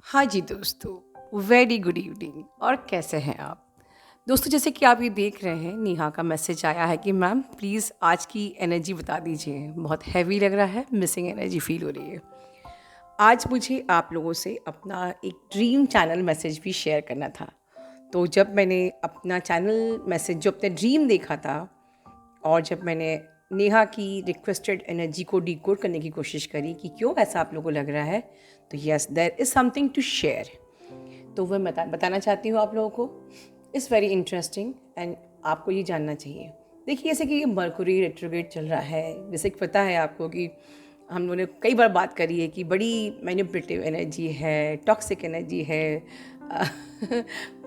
हाँ जी दोस्तों, very good evening. और कैसे हैं आप दोस्तों? जैसे कि आप ये देख रहे हैं, नेहा का मैसेज आया है कि मैम प्लीज़ आज की एनर्जी बता दीजिए, बहुत हैवी लग रहा है, मिसिंग एनर्जी फील हो रही है। आज मुझे आप लोगों से अपना एक ड्रीम चैनल मैसेज भी शेयर करना था। तो जब मैंने अपना चैनल मैसेज जो अपना ड्रीम देखा था, और जब मैंने नेहा की रिक्वेस्टेड एनर्जी को डिकोड करने की कोशिश करी कि क्यों ऐसा आप लोगों को लग रहा है, तो yes, there is something to share. तो वह मैं बताना चाहती हूँ आप लोगों को। इट्स वेरी इंटरेस्टिंग एंड आपको ये जानना चाहिए। देखिए, जैसे कि ये मरकुरी रेट्रोग्रेड चल रहा है, जैसे कि पता है आपको कि हम लोगों ने कई बार बात करी है कि बड़ी मैनिपुलेटिव एनर्जी है, टॉक्सिक एनर्जी है,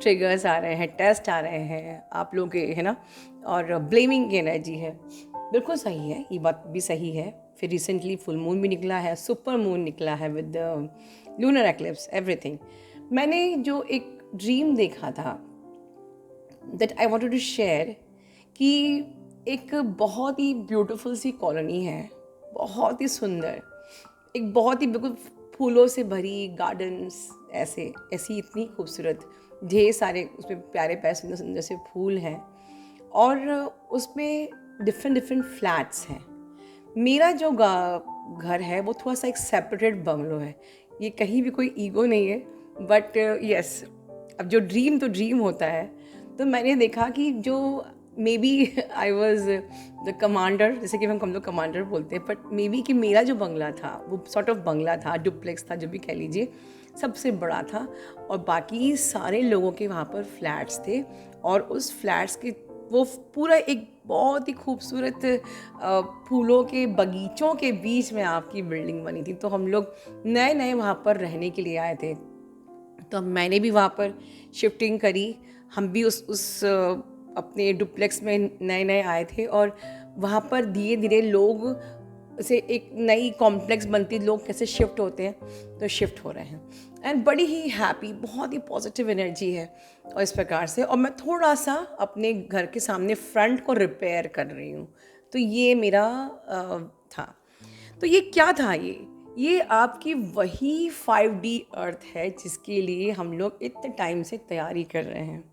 ट्रिगर्स आ रहे हैं, टेस्ट आ रहे हैं आप लोगों के, है ना, और ब्लेमिंग की एनर्जी है। बिल्कुल सही है, ये बात भी सही है। फिर रिसेंटली फुल मून भी निकला है, सुपर मून निकला है विद लूनर एक्लिप्स, एवरीथिंग। मैंने जो एक ड्रीम देखा था that I wanted to share कि एक बहुत ही ब्यूटीफुल सी कॉलोनी है, बहुत ही सुंदर, एक बहुत ही बिल्कुल फूलों से भरी गार्डन्स, ऐसे ऐसी इतनी खूबसूरत, ढेर सारे उसमें प्यारे प्यारे सुंदर सुंदर से फूल हैं, और उसमें डिफरेंट डिफरेंट फ्लैट्स हैं। मेरा जो घर है वो थोड़ा सा एक सेपरेटेड बंगलो है। ये कहीं भी कोई ईगो नहीं है, बट यस, अब जो ड्रीम तो ड्रीम होता है। तो मैंने देखा कि जो maybe I was the commander, जैसे कि हम लोग कमांडर बोलते हैं, बट मे बी कि मेरा जो बंगला था वो सॉर्ट ऑफ बंगला था, डुप्लेक्स था, जो भी कह लीजिए, सबसे बड़ा था। और बाकी सारे लोगों के वहाँ पर फ्लैट्स थे, और उस फ्लैट्स के वो पूरा एक बहुत ही खूबसूरत फूलों के बगीचों के बीच में आपकी बिल्डिंग बनी थी। तो हम लोग नए नए वहाँ पर रहने के लिए आए थे, तो मैंने भी वहाँ पर शिफ्टिंग करी। हम भी उस अपने डुप्लेक्स में नए नए आए थे, और वहाँ पर धीरे धीरे लोग से एक नई कॉम्प्लेक्स बनती, लोग कैसे शिफ्ट होते हैं, तो शिफ्ट हो रहे हैं। एंड बड़ी ही हैप्पी, बहुत ही पॉजिटिव एनर्जी है, और इस प्रकार से। और मैं थोड़ा सा अपने घर के सामने फ्रंट को रिपेयर कर रही हूँ। तो ये मेरा था। तो ये क्या था? ये आपकी वही 5D अर्थ है जिसके लिए हम लोग इतने टाइम से तैयारी कर रहे हैं।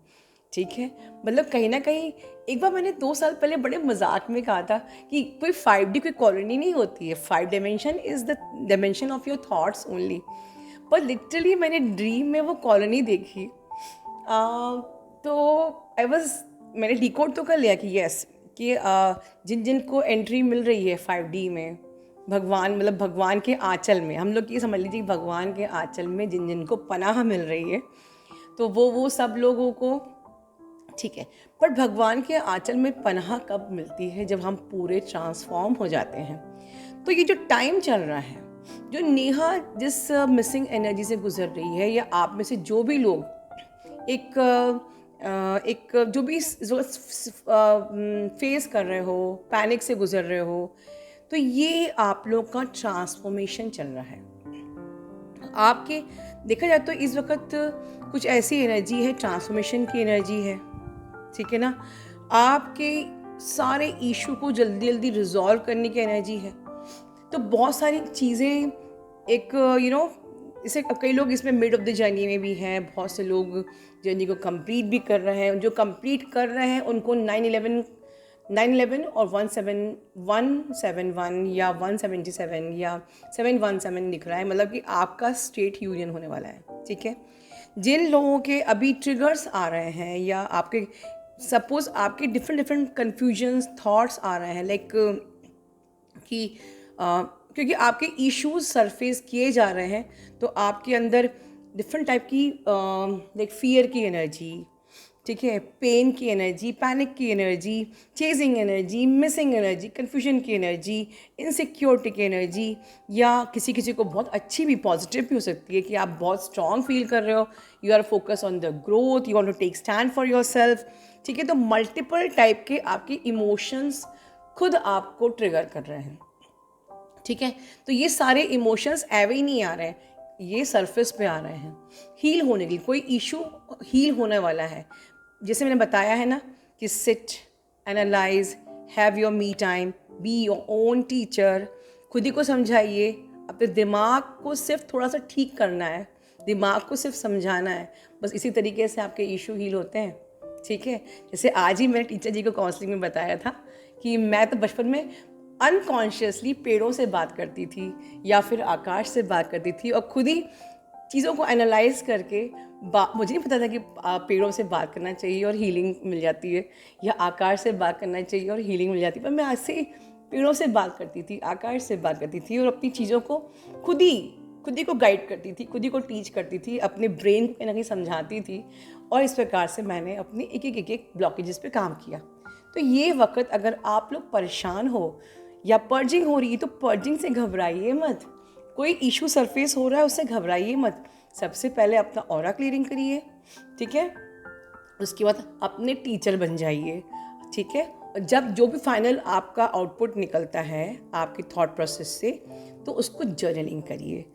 ठीक है, मतलब कहीं ना कहीं, एक बार मैंने 2 साल पहले बड़े मजाक में कहा था कि कोई 5D कोई कॉलोनी नहीं होती है, 5 dimension is the dimension of your thoughts only. पर लिटरली मैंने ड्रीम में वो कॉलोनी देखी। तो आई वॉज मैंने डिकोड तो कर लिया कि यस, कि जिन जिन को एंट्री मिल रही है 5D में, भगवान, मतलब भगवान के आंचल में, हम लोग ये समझ लीजिए भगवान के आंचल में जिन जिन को पनाह मिल रही है, तो वो सब लोगों को, ठीक है। पर भगवान के आंचल में पनाह कब मिलती है? जब हम पूरे ट्रांसफॉर्म हो जाते हैं। तो ये जो टाइम चल रहा है, जो नेहा जिस मिसिंग एनर्जी से गुजर रही है, या आप में से जो भी लोग एक एक जो भी फेस कर रहे हो, पैनिक से गुजर रहे हो, तो ये आप लोग का ट्रांसफॉर्मेशन चल रहा है। आपके देखा जाए तो इस वक्त कुछ ऐसी एनर्जी है, ट्रांसफॉर्मेशन की एनर्जी है, ठीक है ना। आपके सारे इशू को जल्दी जल्दी रिजॉल्व करने की एनर्जी है। तो बहुत सारी चीज़ें, एक जैसे कई लोग इसमें मिड ऑफ द जर्नी में भी हैं, बहुत से लोग जर्नी को कंप्लीट भी कर रहे हैं। जो कंप्लीट कर रहे हैं उनको 9/11 और 171 या 177 या 717 दिख रहा है, मतलब कि आपका स्टेट यूनियन होने वाला है, ठीक है। जिन लोगों के अभी ट्रिगर्स आ रहे हैं, या आपके सपोज आपके डिफरेंट डिफरेंट कन्फ्यूजन्स थॉट्स आ रहे हैं, लाइक कि क्योंकि आपके इश्यूज सरफेस किए जा रहे हैं, तो आपके अंदर डिफरेंट टाइप की लाइक फियर की एनर्जी, ठीक है, पेन की एनर्जी, पैनिक की energy, chasing energy, missing energy, confusion की एनर्जी, इनसिक्योरिटी की एनर्जी, या किसी किसी को बहुत अच्छी भी, पॉजिटिव भी हो सकती है कि आप बहुत स्ट्रॉन्ग फील कर रहे हो, you are focus on the growth, you want to take stand for yourself, ठीक है। तो मल्टीपल टाइप के आपके इमोशंस खुद आपको ट्रिगर कर रहे हैं, ठीक है। तो ये सारे इमोशंस एवे ही नहीं आ रहे हैं, ये सरफेस पे आ रहे हैं हील होने के लिए। कोई इशू हील होने वाला है, जैसे मैंने बताया है ना कि sit, analyse, have your me time, be your own teacher. खुद ही को समझाइए, अपने दिमाग को सिर्फ थोड़ा सा ठीक करना है, दिमाग को सिर्फ समझाना है, बस इसी तरीके से आपके इशू हील होते हैं। ठीक है, जैसे आज ही मैंने टीचर जी को काउंसलिंग में बताया था कि मैं तो बचपन में अनकॉन्शियसली पेड़ों से बात करती थी या फिर आकाश से बात करती थी और खुद ही चीज़ों को एनालाइज करके मुझे नहीं पता था कि पेड़ों से बात करना चाहिए और हीलिंग मिल जाती है, या आकाश से बात करना चाहिए और हीलिंग मिल जाती है। पर मैं आज से पेड़ों से बात करती थी, आकाश से बात करती थी और अपनी चीज़ों को खुद ही को गाइड करती थी, खुद ही को टीच करती थी, अपने ब्रेन को कहीं ना कहीं समझाती थी। और इस प्रकार से मैंने अपने एक ब्लॉकेजेस पे काम किया। तो ये वक्त अगर आप लोग परेशान हो या पर्जिंग हो रही है तो पर्जिंग से घबराइए मत। कोई इशू सरफेस हो रहा है उससे घबराइए मत। सबसे पहले अपना ऑरा क्लियरिंग करिए, ठीक है। उसके बाद अपने टीचर बन जाइए, ठीक है। और जब जो भी फाइनल आपका आउटपुट निकलता है आपकी थॉट प्रोसेस से, तो उसको जर्नलिंग करिए,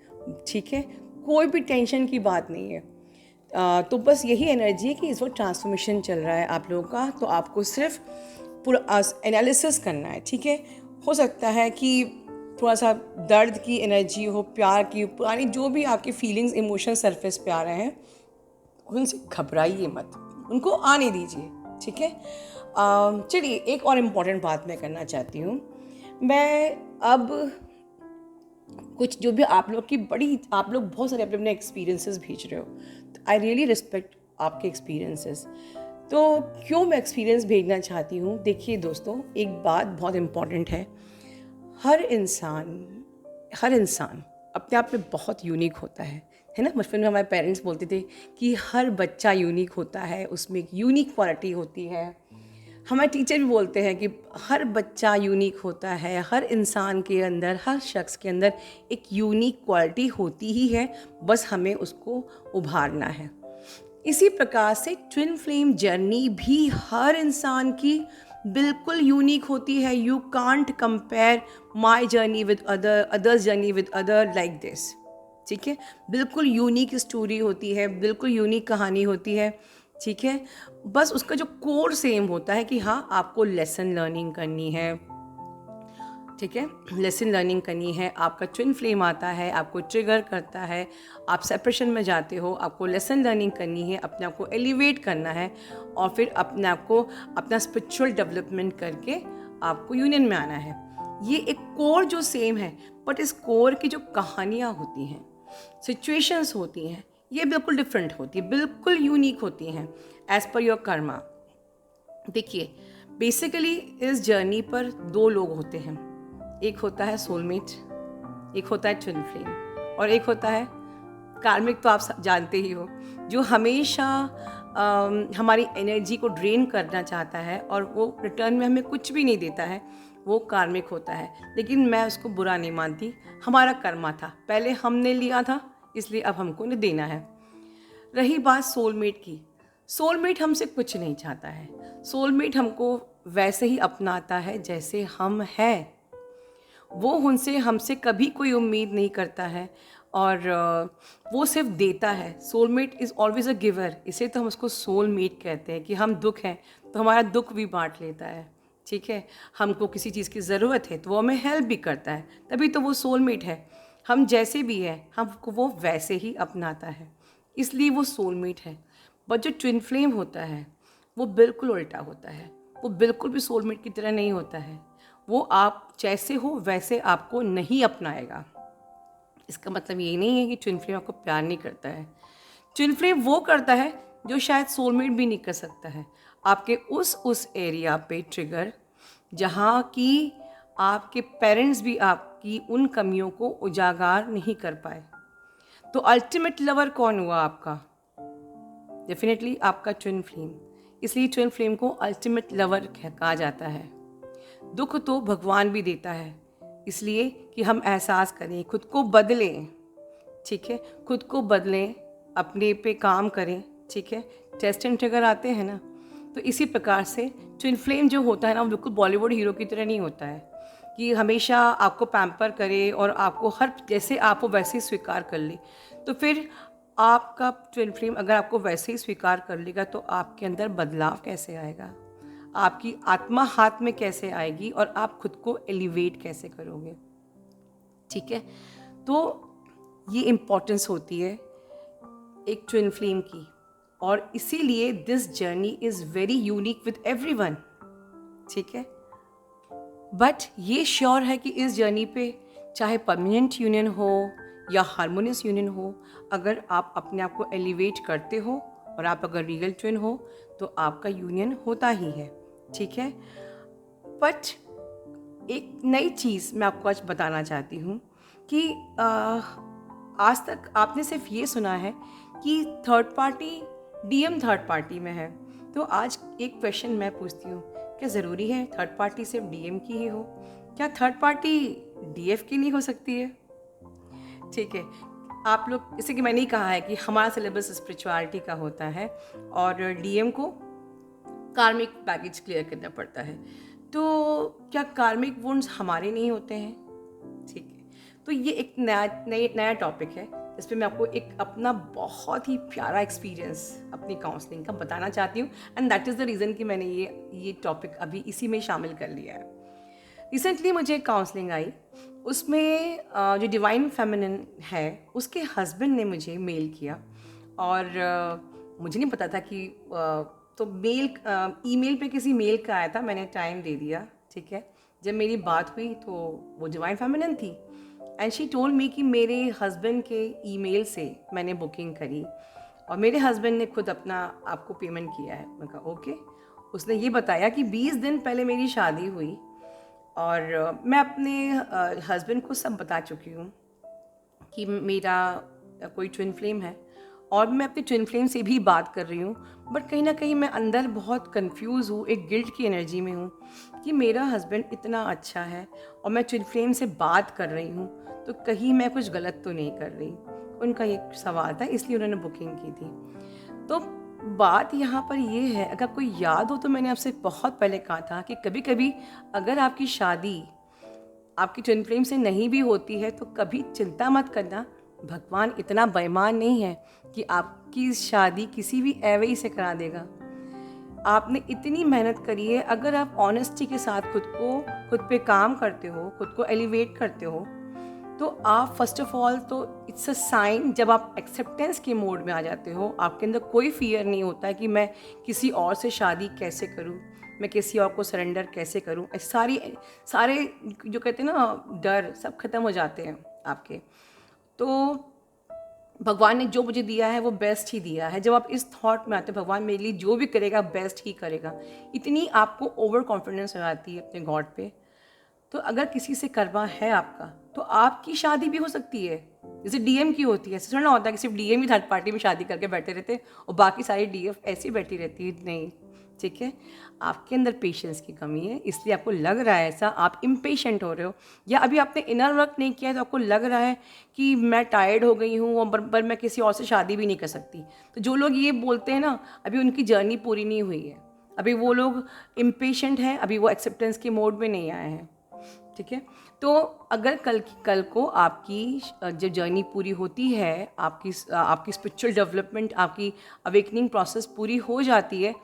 ठीक है। कोई भी टेंशन की बात नहीं है। तो बस यही एनर्जी है कि इस वक्त ट्रांसफॉर्मेशन चल रहा है आप लोगों का, तो आपको सिर्फ पूरा एनालिसिस करना है, ठीक है। हो सकता है कि थोड़ा सा दर्द की एनर्जी हो, प्यार की, पुरानी जो भी आपकी फीलिंग्स इमोशन सरफेस पे आ रहे हैं, उनसे घबराइए मत, उनको आने दीजिए, ठीक है। चलिए एक और इम्पॉर्टेंट बात मैं करना चाहती हूँ। मैं अब कुछ जो भी आप लोग बहुत सारे अपने अपने एक्सपीरियंसेस भेज रहे हो, तो आई रियली रिस्पेक्ट आपके एक्सपीरियंसेस। तो क्यों मैं एक्सपीरियंस भेजना चाहती हूँ, देखिए दोस्तों, एक बात बहुत इम्पॉर्टेंट है। हर इंसान अपने आप में बहुत यूनिक होता है ना। बचपन में हमारे पेरेंट्स बोलते थे कि हर बच्चा यूनिक होता है, उसमें एक यूनिक क्वालिटी होती है। हमारे टीचर भी बोलते हैं कि हर बच्चा यूनिक होता है, हर इंसान के अंदर, हर शख्स के अंदर एक यूनिक क्वालिटी होती ही है, बस हमें उसको उभारना है। इसी प्रकार से ट्विन फ्लेम जर्नी भी हर इंसान की बिल्कुल यूनिक होती है। You can't compare my journey with others journey with other like this, ठीक है। बिल्कुल यूनिक स्टोरी होती है, बिल्कुल यूनिक कहानी होती है, ठीक है। बस उसका जो कोर सेम होता है कि हाँ, आपको लेसन लर्निंग करनी है, ठीक है। लेसन लर्निंग करनी है। आपका ट्विन फ्लेम आता है, आपको ट्रिगर करता है, आप सेपरेशन में जाते हो, आपको लेसन लर्निंग करनी है, अपने आप को एलिवेट करना है और फिर अपने आप को अपना स्पिरिचुअल डेवलपमेंट करके आपको यूनियन में आना है। ये एक कोर जो सेम है, बट इस कोर की जो कहानियाँ होती हैं, सिचुएशंस होती हैं, ये बिल्कुल डिफरेंट होती है, बिल्कुल यूनिक होती हैं एज पर योर कर्मा। देखिए, बेसिकली इस जर्नी पर दो लोग होते हैं। एक होता है सोलमेट, एक होता है ट्विन फ्लेम, और एक होता है कार्मिक। तो आप जानते ही हो, जो हमेशा हमारी एनर्जी को ड्रेन करना चाहता है और वो रिटर्न में हमें कुछ भी नहीं देता है, वो कार्मिक होता है। लेकिन मैं उसको बुरा नहीं मानती, हमारा कर्मा था, पहले हमने लिया था, इसलिए अब हमको नहीं देना है। रही बात सोलमेट की, सोलमेट हमसे कुछ नहीं चाहता है। सोलमेट हमको वैसे ही अपनाता है जैसे हम हैं। वो हमसे कभी कोई उम्मीद नहीं करता है और वो सिर्फ देता है। Soulmate is always a giver, इसे तो हम उसको सोलमेट कहते हैं कि हम दुख हैं तो हमारा दुख भी बांट लेता है, ठीक है। हमको किसी चीज़ की ज़रूरत है तो वो हमें हेल्प भी करता है, तभी तो वो सोलमेट है। हम जैसे भी हैं हमको वो वैसे ही अपनाता है, इसलिए वो सोलमेट है। बट जो ट्विन फ्लेम होता है वो बिल्कुल उल्टा होता है, वो बिल्कुल भी सोलमेट की तरह नहीं होता है। वो आप जैसे हो वैसे आपको नहीं अपनाएगा। इसका मतलब ये नहीं है कि ट्विन फ्लेम आपको प्यार नहीं करता है। ट्विन फ्लेम वो करता है जो शायद सोलमेट भी नहीं कर सकता है, आपके उस एरिया पे ट्रिगर जहाँ की आपके पेरेंट्स भी आपकी उन कमियों को उजागर नहीं कर पाए। तो अल्टीमेट लवर कौन हुआ आपका? डेफिनेटली आपका ट्विन फ्लेम। इसलिए ट्विन फ्लेम को अल्टीमेट लवर कहा जाता है। दुख तो भगवान भी देता है, इसलिए कि हम एहसास करें, खुद को बदलें, ठीक है। खुद को बदलें, अपने पे काम करें, ठीक है। टेस्ट एंड ट्रिगर आते हैं ना, तो इसी प्रकार से ट्विन फ्लेम जो होता है ना, वो बिल्कुल बॉलीवुड हीरो की तरह नहीं होता है कि हमेशा आपको पैम्पर करे और आपको हर जैसे आप वो वैसे ही स्वीकार कर ले। तो फिर आपका ट्विन फ्लेम अगर आपको वैसे ही स्वीकार कर लेगा तो आपके अंदर बदलाव कैसे आएगा, आपकी आत्मा हाथ में कैसे आएगी और आप खुद को एलिवेट कैसे करोगे, ठीक है। तो ये इम्पोर्टेंस होती है एक ट्विन फ्लेम की, और इसीलिए this journey is very unique with everyone, ठीक है। बट ये श्योर है कि इस जर्नी पे चाहे परमानेंट यूनियन हो या हारमोनियस यूनियन हो, अगर आप अपने आप को एलिवेट करते हो और आप अगर रियल ट्विन हो तो आपका यूनियन होता ही है, ठीक है। बट एक नई चीज़ मैं आपको आज बताना चाहती हूँ कि आज तक आपने सिर्फ ये सुना है कि third party DM third party में है। तो आज एक क्वेश्चन मैं पूछती हूँ, क्या ज़रूरी है थर्ड पार्टी सिर्फ डीएम की ही हो? क्या थर्ड पार्टी डीएफ की नहीं हो सकती है? ठीक है, आप लोग, जैसे कि मैंने ही कहा है कि हमारा सिलेबस स्पिरिचुअलिटी का होता है और डीएम को कार्मिक बैगेज क्लियर करना पड़ता है। तो क्या कार्मिक वुंड्स हमारे नहीं होते हैं? ठीक है, तो ये एक नया टॉपिक है इस पर मैं आपको एक अपना बहुत ही प्यारा एक्सपीरियंस अपनी काउंसलिंग का बताना चाहती हूँ, and that is the reason कि मैंने ये टॉपिक अभी इसी में शामिल कर लिया है। रिसेंटली मुझे एक काउंसलिंग आई, उसमें जो डिवाइन फेमिनिन है उसके हस्बैंड ने मुझे मेल किया, और मुझे नहीं पता था कि तो मेल ईमेल पे किसी मेल का आया था, मैंने टाइम दे दिया, ठीक है। जब मेरी बात हुई तो वो डिवाइन फेमिनिन थी, एंड शी टोल्ड मी कि मेरे हस्बैंड के ईमेल से मैंने बुकिंग करी और मेरे हस्बैंड ने खुद अपना आपको पेमेंट किया है। मैं कहा ओके। उसने ये बताया कि 20 दिन पहले मेरी शादी हुई और मैं अपने हस्बैंड को सब बता चुकी हूँ कि मेरा कोई ट्विन फ्लेम है, और मैं अपने ट्विन फ्लेम से भी बात कर रही हूँ, बट कहीं ना कहीं मैं अंदर बहुत कंफ्यूज हूँ, एक गिल्ट की एनर्जी में हूँ कि मेरा हस्बैंड इतना अच्छा है और मैं ट्विन फ्लेम से बात कर रही हूँ, तो कहीं मैं कुछ गलत तो नहीं कर रही। उनका ये सवाल था, इसलिए उन्होंने बुकिंग की थी। तो बात यहाँ पर ये है, अगर कोई याद हो तो मैंने आपसे बहुत पहले कहा था कि कभी कभी अगर आपकी शादी आपकी ट्विन फ्लेम से नहीं भी होती है तो कभी चिंता मत करना, भगवान इतना बेईमान नहीं है कि आपकी शादी किसी भी एवई से करा देगा। आपने इतनी मेहनत करी है, अगर आप ऑनेस्टी के साथ खुद पे काम करते हो, खुद को एलिवेट करते हो, तो आप फर्स्ट ऑफ ऑल तो इट्स अ साइन, जब आप एक्सेप्टेंस के मोड में आ जाते हो, आपके अंदर कोई फियर नहीं होता है कि मैं किसी और से शादी कैसे करूं, मैं किसी और को सरेंडर कैसे करूं, सारे जो कहते हैं ना डर, सब खत्म हो जाते हैं आपके। तो भगवान ने जो मुझे दिया है वो बेस्ट ही दिया है। जब आप इस थॉट में आते हैं भगवान मेरे लिए जो भी करेगा बेस्ट ही करेगा, इतनी आपको ओवर कॉन्फिडेंस हो जाती है अपने गॉड पे, तो अगर किसी से करवा है आपका तो आपकी शादी भी हो सकती है, जैसे डीएम की होती है। ऐसे थोड़ा होता है कि सिर्फ डीएम ही थर्ड पार्टी में शादी करके बैठे रहते और बाकी सारी डीएफ ऐसी बैठी रहती है, नहीं, ठीक है। आपके अंदर पेशेंस की कमी है, इसलिए आपको लग रहा है ऐसा, आप इम्पेशेंट हो रहे हो, या अभी आपने इनर वर्क नहीं किया है तो आपको लग रहा है कि मैं टायर्ड हो गई हूँ पर मैं किसी और से शादी भी नहीं कर सकती। तो जो लोग ये बोलते हैं ना, अभी उनकी जर्नी पूरी नहीं हुई है, अभी वो लोग इम्पेशेंट हैं, अभी वो एक्सेप्टेंस के मोड में नहीं आए हैं, ठीक है। तो अगर कल को आपकी जब जर्नी पूरी होती है, आपकी स्पिरिचुअल डेवलपमेंट, आपकी अवेकनिंग प्रोसेस पूरी हो जाती है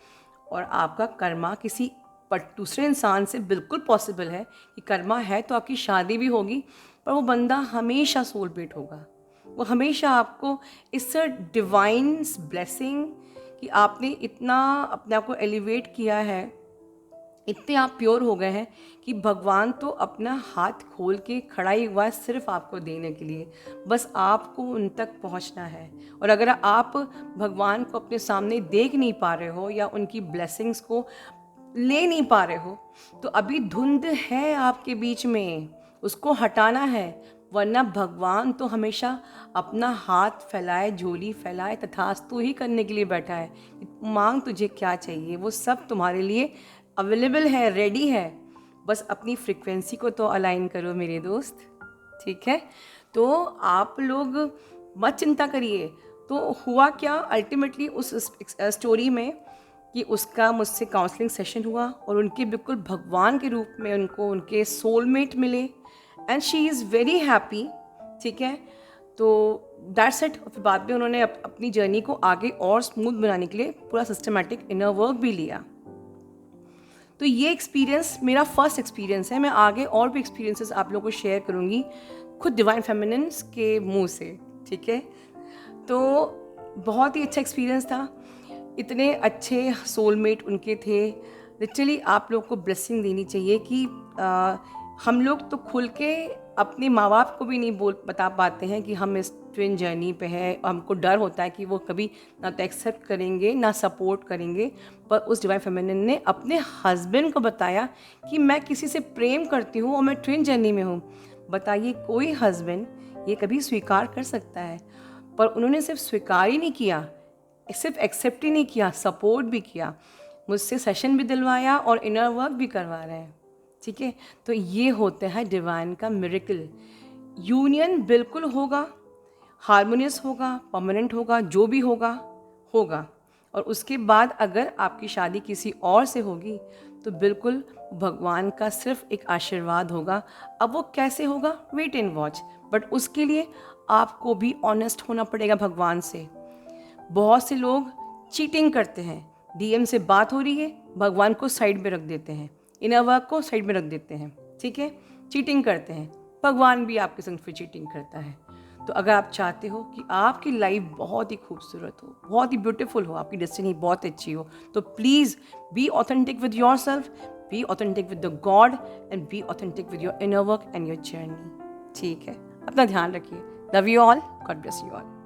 और आपका कर्मा किसी दूसरे इंसान से, बिल्कुल पॉसिबल है कि कर्मा है तो आपकी शादी भी होगी, पर वो बंदा हमेशा सोलमेट होगा, वो हमेशा आपको, इट्स अ डिवाइन ब्लेसिंग कि आपने इतना अपने आप को एलिवेट किया है, इतने आप प्योर हो गए हैं कि भगवान तो अपना हाथ खोल के खड़ा ही हुआ है सिर्फ आपको देने के लिए, बस आपको उन तक पहुंचना है। और अगर आप भगवान को अपने सामने देख नहीं पा रहे हो या उनकी ब्लेसिंग्स को ले नहीं पा रहे हो, तो अभी धुंध है आपके बीच में, उसको हटाना है, वरना भगवान तो हमेशा अपना हाथ फैलाए, झोली फैलाए तथास्तु ही करने के लिए बैठा है। मांग तुझे क्या चाहिए, वो सब तुम्हारे लिए अवेलेबल है, रेडी है, बस अपनी फ्रिक्वेंसी को तो अलाइन करो मेरे दोस्त, ठीक है। तो आप लोग मत चिंता करिए। तो हुआ क्या अल्टीमेटली उस स्टोरी में कि उसका मुझसे काउंसलिंग सेशन हुआ और उनके बिल्कुल भगवान के रूप में उनको उनके सोलमेट मिले, and she is very happy, ठीक है। तो दैट्स इट। फिर बाद में उन्होंने अपनी जर्नी को आगे और स्मूथ बनाने के लिए पूरा सिस्टमेटिक इनर वर्क भी लिया। तो ये एक्सपीरियंस मेरा फर्स्ट एक्सपीरियंस है, मैं आगे और भी एक्सपीरियंसेस आप लोगों को शेयर करूँगी खुद डिवाइन फेमिनिन्स के मुंह से, ठीक है। तो बहुत ही अच्छा एक्सपीरियंस था, इतने अच्छे सोलमेट उनके थे। लिटरली आप लोग को ब्लेसिंग देनी चाहिए कि हम लोग तो खुल के अपने माँ बाप को भी नहीं बता पाते हैं कि हम इस ट्विन जर्नी पे हैं। हमको डर होता है कि वो कभी ना तो एक्सेप्ट करेंगे ना सपोर्ट करेंगे। पर उस डिवाइन फेमिनिन ने अपने हस्बैंड को बताया कि मैं किसी से प्रेम करती हूँ और मैं ट्विन जर्नी में हूँ। बताइए कोई हस्बैंड ये कभी स्वीकार कर सकता है? पर उन्होंने सिर्फ स्वीकार ही नहीं किया, सिर्फ एक्सेप्ट ही नहीं किया, सपोर्ट भी किया, मुझसे सेशन भी दिलवाया और इनर वर्क भी करवा रहे हैं। ठीक है, तो ये होता है डिवाइन का मिरेकल। यूनियन बिल्कुल होगा, हारमोनियस होगा, परमानेंट होगा, जो भी होगा होगा। और उसके बाद अगर आपकी शादी किसी और से होगी तो बिल्कुल भगवान का सिर्फ एक आशीर्वाद होगा। अब वो कैसे होगा, वेट एंड वॉच। बट उसके लिए आपको भी ऑनेस्ट होना पड़ेगा भगवान से। बहुत से लोग चीटिंग करते हैं, डीएम से बात हो रही है, भगवान को साइड में रख देते हैं, इनर वर्क को साइड में रख देते हैं। ठीक है, चीटिंग करते हैं, भगवान भी आपके संग फिर चीटिंग करता है। तो अगर आप चाहते हो कि आपकी लाइफ बहुत ही खूबसूरत हो, बहुत ही ब्यूटीफुल हो, आपकी डेस्टिनी बहुत अच्छी हो, तो please be authentic with your self, be authentic with the God and be authentic with your inner work and your journey. ठीक है, अपना ध्यान रखिए। Love you all, God bless you all.